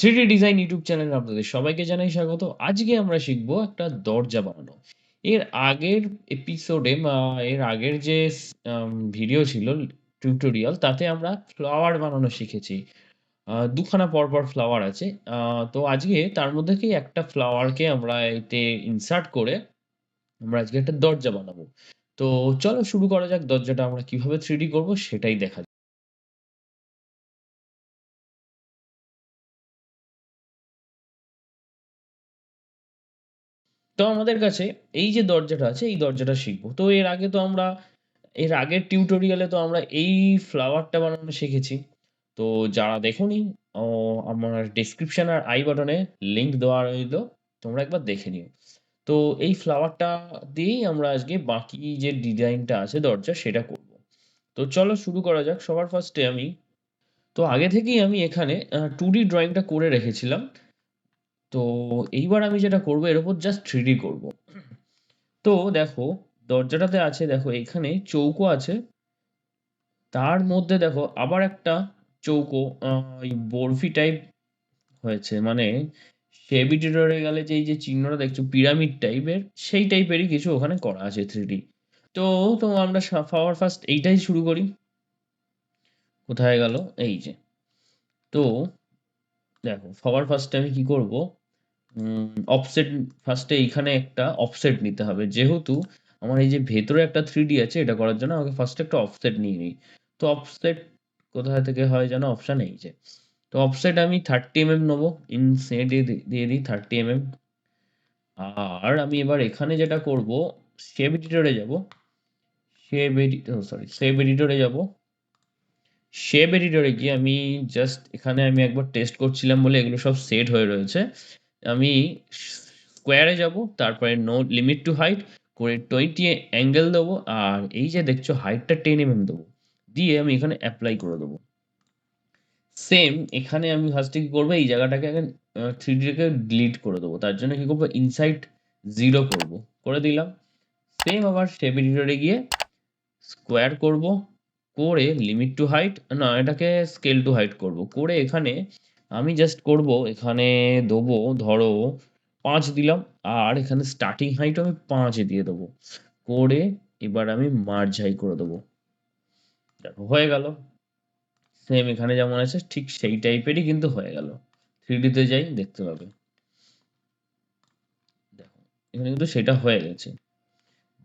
Three D design YouTube চ্যানেলে আপনাদের সবাইকে জানাই স্বাগত। আজকে আমরা শিখবো একটা দরজা বানানো। এর আগের এপিসোডে এর আগের যে ভিডিও ছিল টিউটোরিয়াল, তাতে আমরা ফ্লাওয়ার বানানো শিখেছি। দুখানা পরপর ফ্লাওয়ার আছে। তো আজকে তার মধ্যে কি একটা ফ্লাওয়ারকে আমরা এতে ইনসার্ট করে আমরা আজকে একটা দরজা বানাবো। তো চলো শুরু করা যাক, দরজাটা আমরা কিভাবে থ্রিডি করব সেটাই দেখা যাক। তো আমাদের কাছে এই যে দরজাটা আছে, এই দরজাটা শিখবো। তো এর আগের টিউটোরিয়ালে তো আমরা এই ফ্লাওয়ারটা বানানো শিখেছি। তো যারা দেখোনি, ও আমার ডেসক্রিপশন আর আই বাটনে লিংক দেওয়া রইলো, তোমরা একবার দেখে নিও। তো এই ফ্লাওয়ারটা দিয়েই আমরা আজকে বাকি যে ডিজাইনটা আছে দরজা সেটা করব। তো চলো শুরু করা যাক। সবার ফার্স্টে আগে থেকেই আমি এখানে 2D ড্রয়িংটা করে রেখেছিলাম। তো এইবার আমি যেটা করব, এর উপর জাস্ট 3D করব। তো দেখো, দরজাটাতে আছে, দেখো এখানে চৌকো আছে, তার মধ্যে দেখো আবার একটা চৌকো, ওই বরফি টাইপ হয়েছে, মানে সেবিটিটরে গেলে যে এই যে চিহ্নটা দেখছো পিরামিড টাইপের, সেই টাইপেরই কিছু ওখানে করা আছে 3D। তো তো আমরা সবার ফার্স্ট এইটাই শুরু করি। কোথায় গেল, এই যে। তো দেখো, সবার ফার্স্টে আমি কি করব, অফসেট, ফার্স্টে এইখানে একটা অফসেট নিতে হবে, যেহেতু আমার এই যে ভেতরে একটা 3D আছে, এটা করার জন্য আমাকে ফার্স্টে একটা অফসেট নিয়ে নিই। তো অফসেট কোথায় থেকে হয় যেন, অপশন এই যে। তো অফসেট আমি 30 mm নেবো, ইনসেট দিয়ে দিই 30 mm। আর আমি এবার এখানে যেটা করব, শেপ এডিটরে যাব, শেপ এডিটরে যাব। শেপ এডিটরে গিয়ে আমি জাস্ট এখানে আমি একবার টেস্ট করছিলাম বলে এগুলো সব সেট হয়ে রয়েছে। আমি স্কোয়ারে যাব, তারপরে নো লিমিট টু হাইট করে 20 অ্যাঙ্গেল দেবো, আর এই যে দেখছো হাইটটা 10 mm দেবো, দিয়ে আমি এখানে অ্যাপ্লাই করে দেবো। সেম এখানে আমি ফার্স্টে কি করবো, এই জায়গাটাকে আগে 3Dটাকে ডিলিট করে দেবো। তার জন্য কি করবো, ইনসাইড 0 করবো, করে দিলাম। সেম আবার শেপ এডিটরে গিয়ে স্কোয়ার করব, করে লিমিট টু হাইট, না এটাকে স্কেল টু হাইট করব, করে এখানে আমি জাস্ট করব, এখানে দেবো ধরো 5 দিলাম, আর এখানে স্টার্টিং হাইট আমি 5 দিয়ে দেবো, করে এবার আমি মার্জ হাই করে দেবো। দেখো হয়ে গেল। সেম এখানে যেমন আছে ঠিক সেই টাইপেরই কিন্তু হয়ে গেল। 3D তে যাই, দেখতে পাবে। দেখো, এখানে কিন্তু সেটা হয়ে গেছে।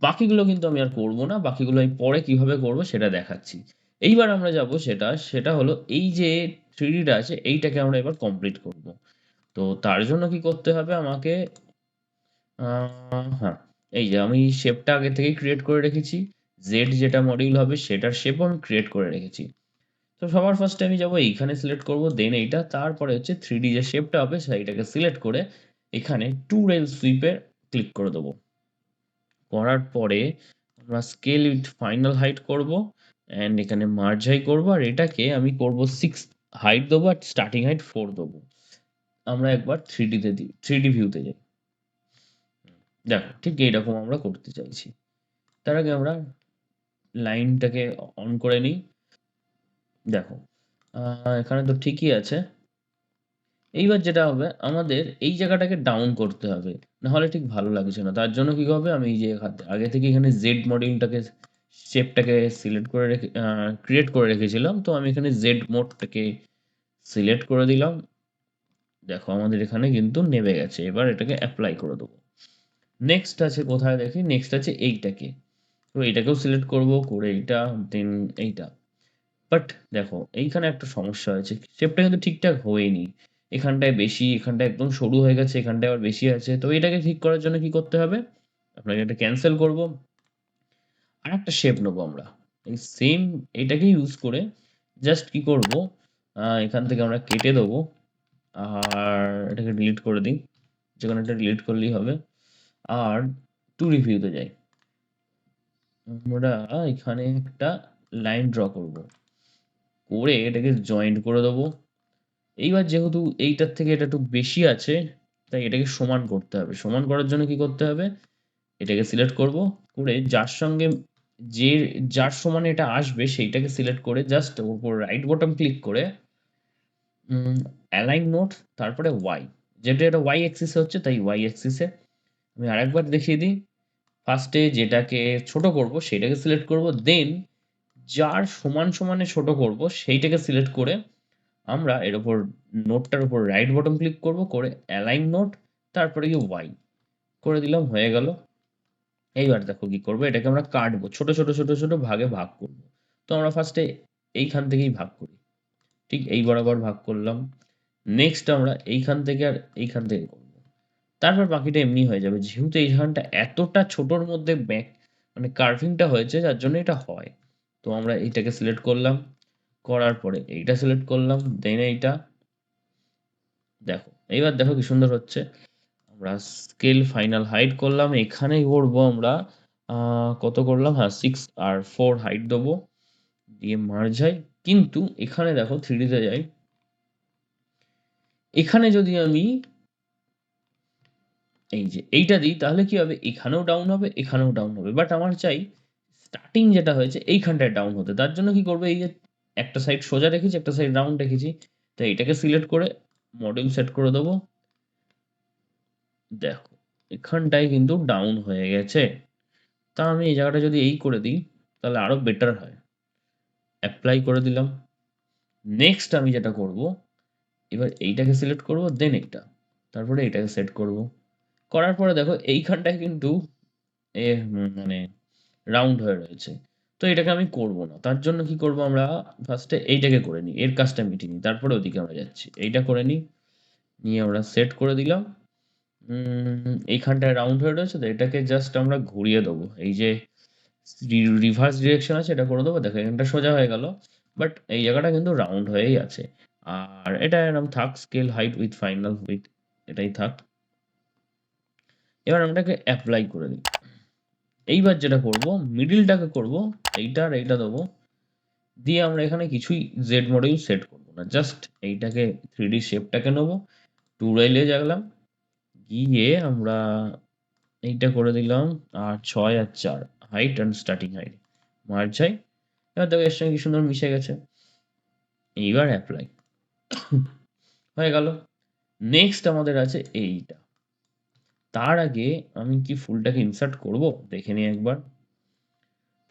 বাকিগুলো কিন্তু আমি আর করব না, বাকিগুলো আমি পরে কিভাবে করব সেটা দেখাচ্ছি। এইবার আমরা যাব, সেটা হলো এই যে 3Dটা আছে, এইটাকে আমরা এবার কমপ্লিট করব। তো তার জন্য কি করতে হবে আমাকে, হ্যাঁ, এই যে আমি শেপটা আগে থেকেই ক্রিয়েট করে রেখেছি, জেড যেটা মডিউল হবে সেটার শেপও আমি ক্রিয়েট করে রেখেছি। তো সবার ফার্স্টে আমি যাব এইখানে, সিলেক্ট করব, দেন এইটা, তারপরে হচ্ছে 3D যে শেপটা হবে সেইটাকে সিলেক্ট করে এখানে টু রেল সুইপে ক্লিক করে দেবো। করার পরে আমরা স্কেল উইথ ফাইনাল হাইট করব, অ্যান্ড এখানে মার্জ হাই করব, আর এটাকে আমি করব 6 হাইট দেবো, আর স্টার্টিং হাইট 4 দেবো। আমরা একবার 3D তে দিই, 3D ভিউতে যাই। দেখো ঠিক এইরকম আমরা করতে চাইছি। তার আগে আমরা লাইনটাকে অন করে নিই। দেখো, এখানে তো ঠিকই আছে। এইবার যেটা হবে, আমাদের এই জায়গাটাকে ডাউন করতে হবে, না হলে ঠিক ভালো লাগছে না। তার জন্য কি হবে, আমি এই যে আগে থেকে এখানে জেড মডিউলটাকে, শেপটাকে সিলেক্ট করে রেখে ক্রিয়েট করে রেখেছিলাম, তো আমি এখানে জেড মোডটাকে সিলেক্ট করে দিলাম। দেখো আমাদের এখানে কিন্তু নেমে গেছে, এবার এটাকে অ্যাপ্লাই করে দেবো। নেক্সট আছে, কোথায় দেখি, নেক্সট আছে এইটাকে। তো এইটাকেও সিলেক্ট করব, করে এইটা, দেন এইটা। বাট দেখো এইখানে একটা সমস্যা হয়েছে, শেপটা কিন্তু ঠিকঠাক হয়নি। এখানটায় বেশি, এখানটায় একদম সরু হয়ে গেছে, এখানটায় আবার বেশি আছে। তো এটাকে ঠিক করার জন্য কি করতে হবে, আপনাকে এটা ক্যান্সেল করব, আর একটা শেপ নেবো আমরা এই সেম, এটাকে ইউজ করে জাস্ট কি করব, এখান থেকে আমরা কেটে দেবো, আর এটাকে ডিলিট করে দিই, যেখানে এটা ডিলিট করলেই হবে। আর টু রিভিউতে যাই, আমরা এখানে একটা লাইন ড্র করব, করে এটাকে জয়েন্ট করে দেবো। এইবার যেহেতু এইটার থেকে এটা একটু বেশি আছে, তাই এটাকে সমান করতে হবে। সমান করার জন্য কি করতে হবে, এটাকে সিলেক্ট করব, করে যার সঙ্গে যে, যার সমান এটা আসবে সেইটাকে সিলেক্ট করে জাস্ট উপর রাইট বটন ক্লিক করে অ্যালাইন নোট, তারপরে ওয়াই, যেটা এটা ওয়াই অ্যাক্সিসে হচ্ছে তাই ওয়াই অ্যাক্সিসে। আমি আরেকবার দেখিয়ে দিই। ফার্স্টে যেটাকে ছোট করব সেটাকে সিলেক্ট করব, দেন যার সমান সমানে ছোট করব সেইটাকে সিলেক্ট করে আমরা এর উপর নোটটার উপর রাইট বটন ক্লিক করব, করে অ্যালাইন নোট, তারপরে কি ওয়াই করে দিলাম, হয়ে গেল। এইবার দেখো কি করবো, এটাকে আমরা কাটবো, ছোট ছোট ছোট ছোট ভাগে ভাগ করব। তো আমরা ফার্স্টে এইখান থেকেই ভাগ করি, ঠিক এই বরাবর ভাগ করলাম। নেক্সট আমরা এইখান থেকে আর এইখান থেকে করব, তারপর বাকিটা এমনি হয়ে যাবে, যেহেতু এইখানটা এতটা ছোটর মধ্যে ব্যাক মানে কার্ভিংটা হয়েছে যার জন্য এটা হয়। তো আমরা এইটাকে সিলেক্ট করলাম, করার পরে এইটা সিলেক্ট করলাম, দেন এইটা, দেখো এইবার দেখো কি সুন্দর হচ্ছে। আমরা স্কেল ফাইনাল হাইট করলাম, এখানে করবো আমরা কত করলাম, হ্যাঁ 6 আর 4 হাইট দেবো, দিয়ে মার্জাই। কিন্তু এখানে দেখো থ্রিডিতে যাই, এখানে যদি আমি এই যে এইটা দিই তাহলে কি হবে, এখানেও ডাউন হবে এখানেও ডাউন হবে, বাট আমার চাই স্টার্টিং যেটা হয়েছে এইখানটায় ডাউন হতে। তার জন্য কি করবো, এই যে একটা সাইড সোজা রেখেছি একটা সাইড রাউন্ড রেখেছি, তো এটাকে সিলেক্ট করে মডিউল সেট করে দেবো। দেখো এখানটায় কিন্তু ডাউন হয়ে গেছে। তা আমি এই জায়গাটা যদি এই করে দিই তাহলে আরো বেটার হয়। অ্যাপ্লাই করে দিলাম। নেক্সট আমি যেটা করব, এবার এইটাকে সিলেক্ট করব, দেন এইটা, তারপরে এইটাকে সেট করব। করার পরে দেখো এইখানটায় কিন্তু মানে রাউন্ড হয়ে রয়েছে। তো এটাকে আমি করব না, তার জন্য কি করব, আমরা ফার্স্টে এইটাকে করে নিই, এর কাজটা মিটিয়ে নিই, তারপরে ওদিকে আমরা যাচ্ছি। এইটা করে নিই, নিয়ে আমরা সেট করে দিলাম। এইখানটায় রাউন্ড হয়ে রয়েছে, তো এটাকে জাস্ট আমরা ঘুরিয়ে দেবো, এই যে রিভার্স ডিরেকশন আছে এটা করে দেবো, দেখো এখানটা সোজা হয়ে গেল, বাট এই জায়গাটা কিন্তু রাউন্ড হয়েই আছে। আর এটা এরকম থাক, scale height with final with, এটাই থাক। এবার আমরা এটাকে অ্যাপ্লাই করে দিই। এইবার যেটা করব, মিডিলটাকে করব, এইটা আর এইটা দেবো, দিয়ে আমরা এখানে কিছুই জেড মডিউল সেট করব না, জাস্ট এইটাকে থ্রিডি শেপটাকে নেবো, টুরাইলে গেলাম, গিয়ে আমরা এইটা করে দিলাম, আর 6 আর 4 হাইট অ্যান্ড স্টার্টিং হাইট মার্জাই। এবার দেখো এর সঙ্গে কি সুন্দর মিশে গেছে। এইবার অ্যাপ্লাই হয়ে গেল। নেক্সট আমাদের আছে এইটা। তার আগে আমি কি ফুলটাকে ইনসার্ট করব দেখে নিই একবার।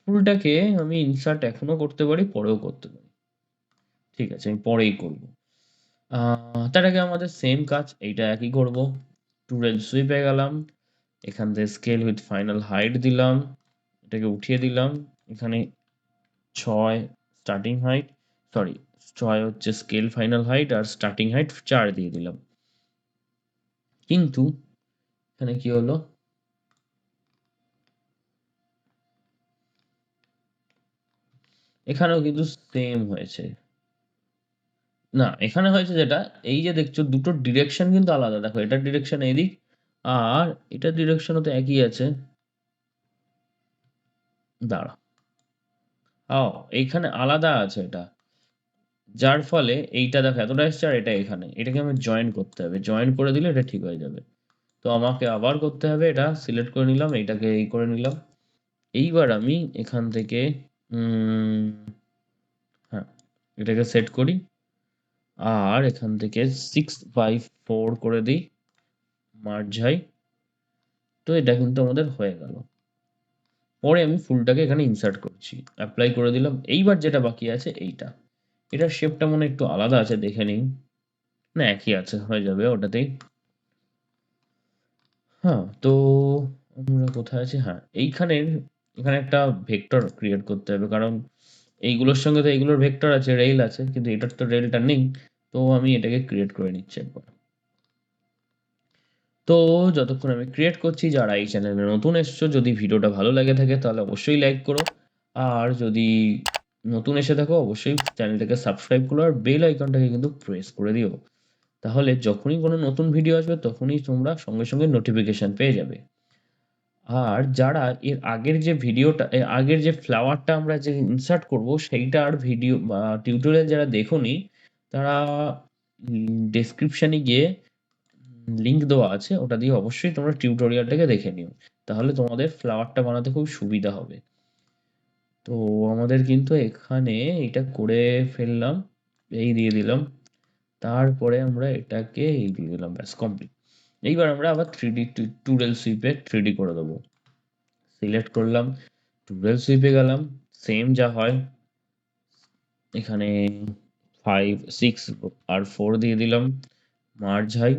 ফুলটাকে আমি ইনসার্ট এখনো করতে পারি, পরেও করতে পারি, ঠিক আছে আমি পরেই করব। তার আগে আমাদের সেম কাজ, এইটা একই করব। টুরেল সুইপে গেলাম, এখান থেকে স্কেল উইথ ফাইনাল হাইট দিলাম, এটাকে উঠিয়ে দিলাম, এখানে 6 স্টার্টিং হাইট, সরি 6 হচ্ছে scale final height, are starting height 4 দিয়ে দিলাম। কিন্তু এখানে কি হলো, এখানেও কিন্তু সেম হয়েছে। না এখানে হয়েছে যেটা, এই যে দেখছো দুটো ডিরেকশন কিন্তু আলাদা, দেখো এটার ডিরেকশন এদিক আর এটার ডিরেকশনও তো একই আছে। দাঁড়া, ও এইখানে আলাদা আছে এটা, যার ফলে এইটা দেখো এতটা এসছে আর এটা এখানে, এটাকে আমি জয়েন করতে হবে, জয়েন করে দিলে এটা ঠিক হয়ে যাবে। তো আমাকে আবার করতে হবে, এটা সিলেক্ট করে নিলাম, এইটাকে এই করে নিলাম। এইবার আমি এখান থেকে উম, হ্যাঁ এটাকে সেট করি, আর এখান থেকে 6/4 করে দিই, মার্জাই। তো এটা কিন্তু আমাদের হয়ে গেল। পরে আমি ফুলটাকে এখানে ইনসার্ট করছি, অ্যাপ্লাই করে দিলাম। এইবার যেটা বাকি আছে এইটা, এটার শেপটা মনে হয় একটু আলাদা আছে, দেখে নিই। না একই আছে, হয়ে যাবে ওটাতেই। হ্যাঁ তো আমরা কোথায় আছি, হ্যাঁ এইখানের, এখানে একটা ভেক্টর ক্রিয়েট করতে হবে, কারণ এইগুলোর সঙ্গে তো এইগুলোর ভেক্টর আছে, রেল আছে, কিন্তু এটার তো রেলটা নেই। তো আমি এটাকে ক্রিয়েট করে নিচ্ছি একবার। তো যতক্ষণ আমি ক্রিয়েট করছি, যারা এই চ্যানেলে নতুন এসছো, যদি ভিডিওটা ভালো লাগে থাকে তাহলে অবশ্যই লাইক করো, আর যদি নতুন এসে থাকো অবশ্যই চ্যানেলটাকে সাবস্ক্রাইব করো, আর বেল আইকনটাকে কিন্তু প্রেস করে দিও, তাহলে যখনই কোনো নতুন ভিডিও আসবে তখনই তোমরা সঙ্গে সঙ্গে নোটিফিকেশন পেয়ে যাবে। আর যারা এর আগের যে ভিডিওটা, এর আগের যে ফ্লাওয়ারটা আমরা যে ইনসার্ট করব সেইটার ভিডিও বা টিউটোরিয়াল যারা দেখোনি, তারা ডেসক্রিপশনে গিয়ে লিংক দেওয়া আছে, ওটা দিয়ে অবশ্যই তোমরা টিউটোরিয়ালটাকে দেখে নিও, তাহলে তোমাদের ফ্লাওয়ারটা বানাতে খুব সুবিধা হবে। তো আমাদের কিন্তু এখানে এটা করে ফেললাম, এই দিয়ে দিলাম, তারপরে আমরা এটাকে এই দিয়ে দিলাম, ব্যাস কমপ্লিট। এইবার আমরা আবার 3D টুডেল সুইপে 3D করে দেবো। সিলেক্ট করলাম, টুডেল সুইপে গেলাম, সেম যা হয় এখানে 5 6 আর 4 দিয়ে দিলাম, merge high,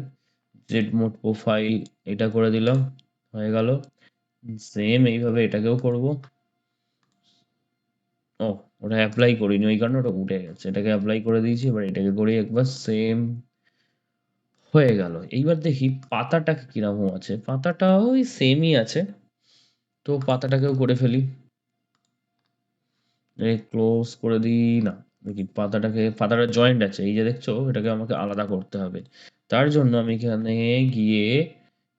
Z mode profile এটা করে দিলাম, হয়ে গেল। সেম এইভাবে এটাকেও করব। ও, ওটা অ্যাপ্লাই করিনি, ওই কারণে ওটা উঠে গেছে, এটাকে অ্যাপ্লাই করে দিয়েছি। এবার এটাকে করি একবার, সেম হয়ে গেল। এইবার দেখি পাতাটা কিরকম আছে, পাতাটা ওই সেমই আছে, তো পাতাটাকেও করে ফেলি, ক্লোজ করে দিই না। দেখি পাতাটা জয়েন্ট আছে, এই যে দেখছো, এটাকে আমাকে আলাদা করতে হবে। তার জন্য আমি এখানে গিয়ে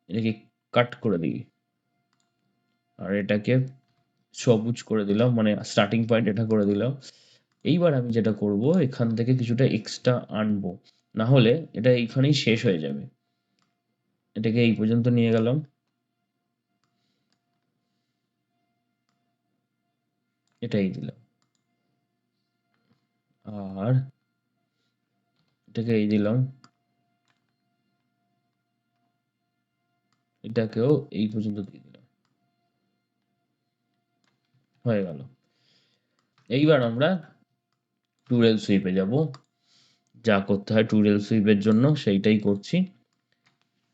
এটাকে কাট করে দিই, আর এটাকে সবুজ করে দিলাম, মানে স্টার্টিং পয়েন্ট এটা করে দিলাম। এইবার আমি যেটা করব, এখান থেকে কিছুটা এক্সট্রা আনবো, না হলে এটা এইখানেই শেষ হয়ে যাবে। এটাকে এই পর্যন্ত নিয়ে গেলাম, এটাই দিলাম, আর এটাকে এই দিলাম, এটাকেও এই পর্যন্ত দিয়ে দিলাম, হয়ে গেল। এইবার আমরা টুরেল সুইপে যাব, যা করতে হয় টুরেল সুইপের জন্য সেইটাই করছি।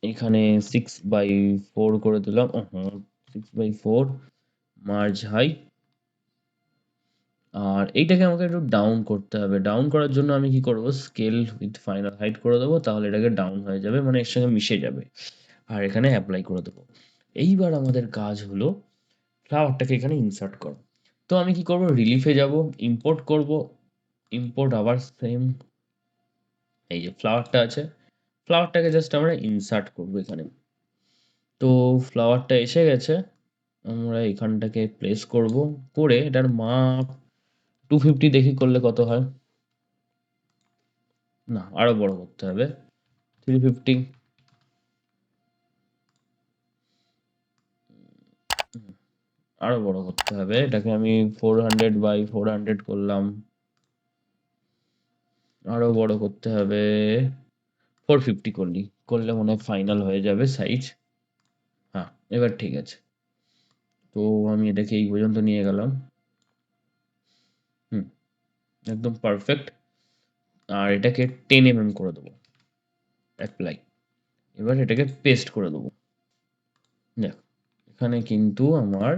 এখানে 6/4 করে দিলাম, 6/4 মার্জ হাই, আর এইটাকে আমাকে একটু ডাউন করতে হবে। ডাউন করার জন্য আমি কি করব, স্কেল উইথ ফাইনাল হাইট করে দেবো, তাহলে এটাকে ডাউন হয়ে যাবে, মানে এর সঙ্গে মিশে যাবে। আর এখানে অ্যাপ্লাই করে দেবো। এইবার আমাদের কাজ হলো ফ্লাওয়ারটাকে এখানে ইনসার্ট করা। তো আমি কি করব, রিলিফে যাব, ইম্পোর্ট করব, ইম্পোর্ট আবার সেম, এই যে ফ্লাওয়ারটা আছে, ফ্লাওয়ারটাকে জাস্ট আমরা ইনসার্ট করব এখানে। তো ফ্লাওয়ারটা এসে গেছে, আমরা এখানটাকে প্লেস করব, করে এটার মাপ 250 দেখি করলে কত হয়। না, আরো বড় করতে হবে, 350। আরো বড় করতে হবে, এটাকে আমি 400/400 করলাম। আরো বড় করতে হবে, 450 করলে মনে হয় ফাইনাল হয়ে যাবে সাইজ। হ্যাঁ, এবার ঠিক আছে। তো আমি এটাকে এই পর্যন্ত নিয়ে গেলাম, হুম, একদম পারফেক্ট। আর এটাকে 10 mm করে দেবো, অ্যাপ্লাই। এবার এটাকে পেস্ট করে দেবো। দেখ, এখানে কিন্তু আমার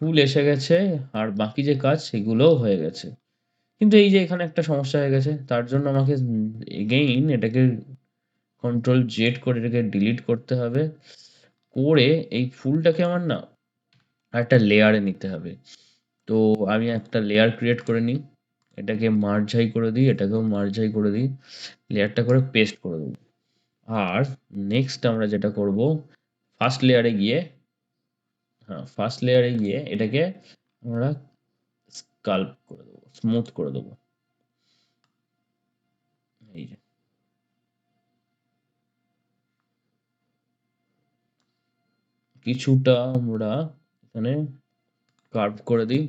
ফুল এসে গেছে, আর বাকি যে কাজ সেগুলোও হয়ে গেছে। কিন্তু এই যে এখানে একটা সমস্যা হয়ে গেছে, তার জন্য আমাকে এগেইন এটাকে কন্ট্রোল Z করে এটাকে ডিলিট করতে হবে, করে এই ফুলটাকে আমার না আরেকটা লেয়ারে নিতে হবে। তো আমি একটা লেয়ার ক্রিয়েট করে নিই, এটাকে মার্জাই করে দিই, এটাকেও মার্জাই করে দিই, লেয়ারটা করে পেস্ট করে দেবো। আর নেক্সট আমরা যেটা করব, ফার্স্ট লেয়ারে গিয়ে, হ্যাঁ, ফার্স্ট লেয়ারে গিয়ে এটাকে আমরা স্কাল্প করে দেবো, স্মুথ করে দেবো, এই যে। কিছুটা আমরা এখানে কার্ভ করে দিই,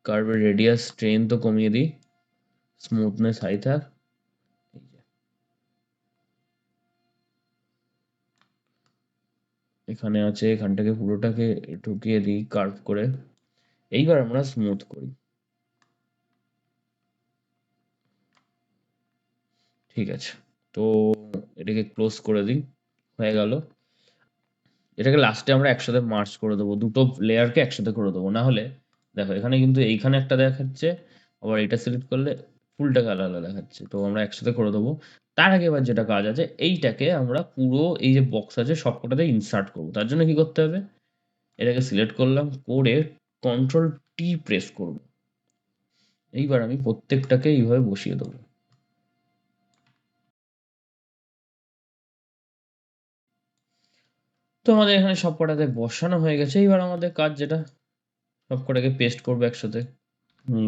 কার্ভের রেডিয়াস স্ট্রেংথ তো কমিয়ে দিই, স্মুথনেস হাই থাক, এই যে। এখানে আছে, এখানটাকে পুরোটাকে ঢুকিয়ে দিই কার্ভ করে। এইবার আমরা স্মুথ করি, ঠিক আছে। তো এটাকে ক্লোজ করে দিই, হয়ে গেল। এটাকে লাস্টে আমরা একসাথে মার্জ করে দেবো, দুটো লেয়ারকে একসাথে করে দেবো, না হলে দেখো এখানে কিন্তু এইখানে একটা দেখাচ্ছে, আবার এটা সিলেক্ট করলে ফুলটাকে আলাদা আলাদা দেখাচ্ছে, তো আমরা একসাথে করে দেবো। তার আগে এবার যেটা কাজ আছে, এইটাকে আমরা পুরো এই যে বক্স আছে সবকটাতে ইনসার্ট করবো। তার জন্য কি করতে হবে, এটাকে সিলেক্ট করলাম, করে Ctrl+T প্রেস করব। এইবার আমি প্রত্যেকটাকে এইভাবে বসিয়ে দেবো। তো আমাদের এখানে সবকটাতে বসানো হয়ে গেছে। এইবার আমাদের কাজ যেটা, সবকটাকে পেস্ট করবো একসাথে।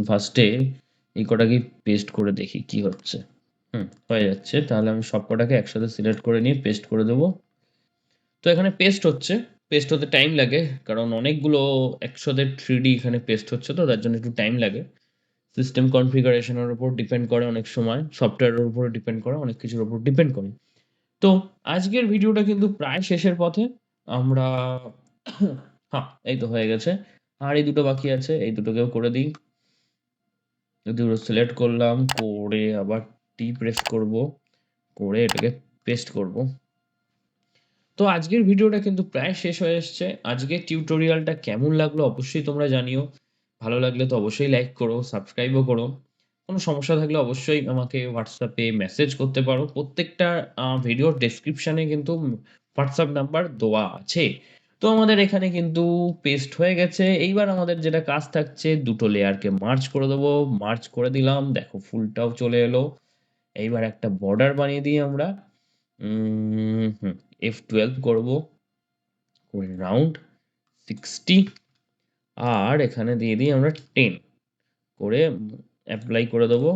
ফার্স্টে এই কটাকে পেস্ট করে দেখি কি হচ্ছে। হয়ে যাচ্ছে, তাহলে আমি সবকটাকে একসাথে সিলেক্ট করে নিয়ে পেস্ট করে দেবো। তো এখানে পেস্ট হচ্ছে, পেস্ট হতে টাইম লাগে, কারণ অনেকগুলো একসাথে 3D এখানে পেস্ট হচ্ছে, তো তার জন্য একটু টাইম লাগে। সিস্টেম কনফিগারেশনের উপর ডিপেন্ড করে অনেক সময়, সফটওয়্যারের উপর ডিপেন্ড করে, অনেক কিছুর উপর ডিপেন্ড করে। তো আজকের ভিডিওটা কিন্তু প্রায় শেষের পথে। আমরা হ্যাঁ, এই তো হয়ে গেছে। আর এই দুটো বাকি আছে, এই দুটোকেও করে দিই। এই দুটো সিলেক্ট করলাম, করে আবার টি প্রেস করব, করে এটাকে পেস্ট করব। তো আজকের ভিডিওটা কিন্তু প্রায় শেষ হয়ে এসছে। আজকের টিউটোরিয়ালটা কেমন লাগলো অবশ্যই তোমরা জানিও। ভালো লাগলে তো অবশ্যই লাইক করো, সাবস্ক্রাইবও করো। কোনো সমস্যা থাকলে অবশ্যই আমাকে হোয়াটসঅ্যাপে মেসেজ করতে পারো। প্রত্যেকটা ভিডিওর ডেসক্রিপশনে কিন্তু হোয়াটসঅ্যাপ নাম্বার দেওয়া আছে। তো আমাদের এখানে কিন্তু পেস্ট হয়ে গেছে। এইবার আমাদের যেটা কাজ থাকছে, দুটো লেয়ারকে মার্জ করে দেবো। মার্জ করে দিলাম, দেখো ফুলটাও চলে এলো। এইবার একটা বর্ডার বানিয়ে দিই আমরা। হুম, F12 করব, করে রাউন্ড 60, আর এখানে দিয়ে দিই আমরা 10, করে অ্যাপ্লাই করে দেবো।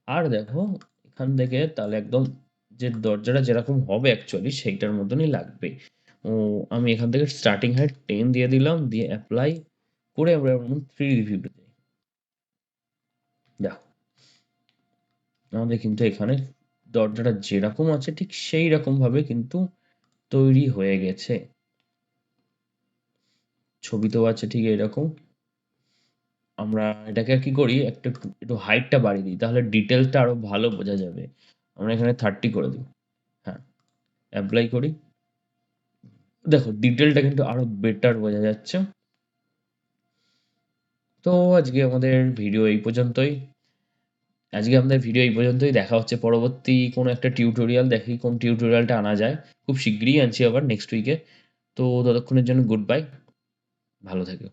আর দেখো এখান থেকে তাহলে একদম যে দরজাটা যেরকম হবে অ্যাকচুয়ালি সেইটার মতনই লাগবে। ও, আমি এখান থেকে স্টার্টিং হাইট 10 দিয়ে দিলাম, দিয়ে অ্যাপ্লাই করে আমরা 3D ভিউতে যাই। দেখো আমাদের কিন্তু এখানে দরজাটা যেরকম আছে ঠিক সেই রকম ভাবে কিন্তু তৈরি হয়ে গেছে। ছবিতেও আছে ঠিক এরকম। আমরা এটাকে কি করি, একটু একটু একটু হাইটটা বাড়িয়ে দিই, তাহলে ডিটেলসটা আরো ভালো বোঝা যাবে। আমরা এখানে 30 করে দিই। হ্যাঁ, অ্যাপ্লাই করি। দেখো ডিটেলটা কিন্তু আরো বেটার বোঝা যাচ্ছে। তো আজকে আমাদের ভিডিও এই পর্যন্তই। দেখা হচ্ছে পরবর্তী কোনো একটা টিউটোরিয়াল, দেখি কোন টিউটোরিয়ালটা আনা যায়। খুব শিগগিরই আনছি আবার নেক্সট উইকে। তো ততক্ষণের জন্য গুড বাই, ভালো থেকো।